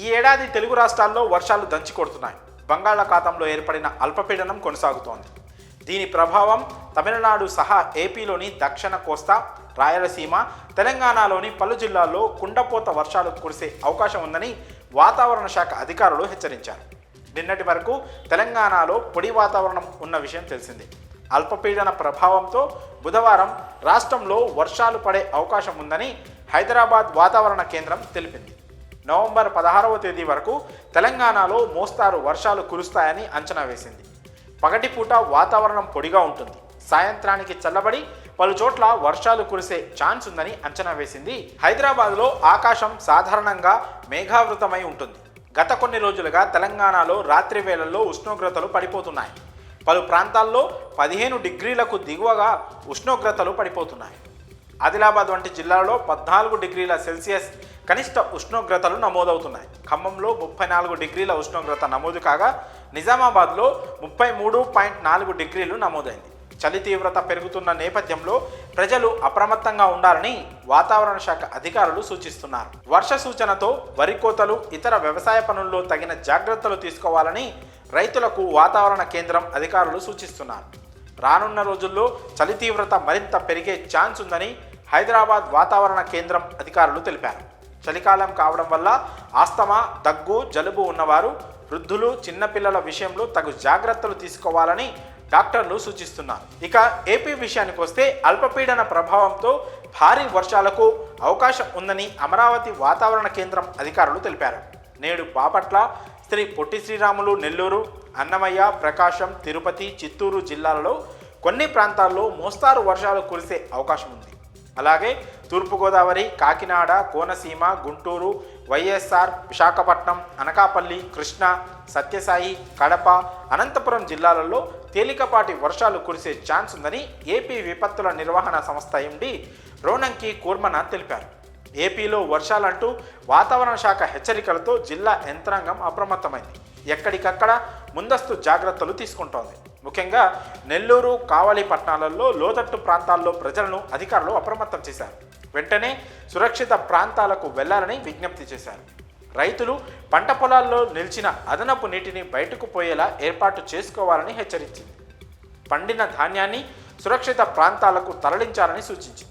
ఈ ఏడాది తెలుగు రాష్ట్రాల్లో వర్షాలు దంచి కొడుతున్నాయి. బంగాళాఖాతంలో ఏర్పడిన అల్పపీడనం కొనసాగుతోంది. దీని ప్రభావం తమిళనాడు సహా ఏపీలోని దక్షిణ కోస్తా, రాయలసీమ, తెలంగాణలోని పలు జిల్లాల్లో కుండపోత వర్షాలు కురిసే అవకాశం ఉందని వాతావరణ శాఖ అధికారులు హెచ్చరించారు. నిన్నటి వరకు తెలంగాణలో పొడి వాతావరణం ఉన్న విషయం తెలిసిందే. అల్పపీడన ప్రభావంతో బుధవారం రాష్ట్రంలో వర్షాలు పడే అవకాశం ఉందని హైదరాబాద్ వాతావరణ కేంద్రం తెలిపింది. నవంబర్ 16వ తేదీ వరకు తెలంగాణలో మోస్తారు వర్షాలు కురుస్తాయని అంచనా వేసింది. పగటిపూట వాతావరణం పొడిగా ఉంటుంది. సాయంత్రానికి చల్లబడి పలు చోట్ల వర్షాలు కురిసే ఛాన్స్ ఉందని అంచనా వేసింది. హైదరాబాద్లో ఆకాశం సాధారణంగా మేఘావృతమై ఉంటుంది. గత కొన్ని రోజులుగా తెలంగాణలో రాత్రి వేళల్లో ఉష్ణోగ్రతలు పడిపోతున్నాయి. పలు ప్రాంతాల్లో 15 డిగ్రీలకు దిగువగా ఉష్ణోగ్రతలు పడిపోతున్నాయి. ఆదిలాబాద్ వంటి జిల్లాలో 14 డిగ్రీల సెల్సియస్ కనిష్ట ఉష్ణోగ్రతలు నమోదవుతున్నాయి. ఖమ్మంలో 34 డిగ్రీల ఉష్ణోగ్రత నమోదు కాగా నిజామాబాద్లో 33.4 డిగ్రీలు నమోదైంది. చలి తీవ్రత పెరుగుతున్న నేపథ్యంలో ప్రజలు అప్రమత్తంగా ఉండాలని వాతావరణ శాఖ అధికారులు సూచిస్తున్నారు. వర్ష సూచనతో వరి కోతలు, ఇతర వ్యవసాయ పనుల్లో తగిన జాగ్రత్తలు తీసుకోవాలని రైతులకు వాతావరణ కేంద్రం అధికారులు సూచిస్తున్నారు. రానున్న రోజుల్లో చలి తీవ్రత మరింత పెరిగే ఛాన్స్ ఉందని హైదరాబాద్ వాతావరణ కేంద్రం అధికారులు తెలిపారు. చలికాలం కావడం వల్ల ఆస్తమా, దగ్గు, జలుబు ఉన్నవారు, వృద్ధులు, చిన్నపిల్లల విషయంలో తగు జాగ్రత్తలు తీసుకోవాలని డాక్టర్లు సూచిస్తున్నారు. ఇక ఏపీ విషయానికి వస్తే అల్పపీడన ప్రభావంతో భారీ వర్షాలకు అవకాశం ఉందని అమరావతి వాతావరణ కేంద్రం అధికారులు తెలిపారు. నేడు బాపట్ల, శ్రీ పొట్టి శ్రీరాములు, నెల్లూరు, అన్నమయ్య, ప్రకాశం, తిరుపతి, చిత్తూరు జిల్లాలలో కొన్ని ప్రాంతాల్లో మోస్తారు వర్షాలు కురిసే అవకాశం ఉంది. అలాగే తూర్పుగోదావరి, కాకినాడ, కోనసీమ, గుంటూరు, వైఎస్ఆర్, విశాఖపట్నం, అనకాపల్లి, కృష్ణా, సత్యసాయి, కడప, అనంతపురం జిల్లాలలో తేలికపాటి వర్షాలు కురిసే ఛాన్స్ ఉందని ఏపీ విపత్తుల నిర్వహణ సంస్థ ఎండీ రోనంకి కూర్మనాథ్ తెలిపారు. ఏపీలో వర్షాలంటూ వాతావరణ శాఖ హెచ్చరికలతో జిల్లా యంత్రాంగం అప్రమత్తమైంది. ఎక్కడికక్కడ ముందస్తు జాగ్రత్తలు తీసుకుంటోంది. ముఖ్యంగా నెల్లూరు, కావలి పట్టణాలలో లోతట్టు ప్రాంతాల్లో ప్రజలను అధికారులు అప్రమత్తం చేశారు. వెంటనే సురక్షిత ప్రాంతాలకు వెళ్లాలని విజ్ఞప్తి చేశారు. రైతులు పంట పొలాల్లో నిలిచిన అదనపు నీటిని బయటకు పోయేలా ఏర్పాటు చేసుకోవాలని హెచ్చరించింది. పండిన ధాన్యాన్ని సురక్షిత ప్రాంతాలకు తరలించాలని సూచించింది.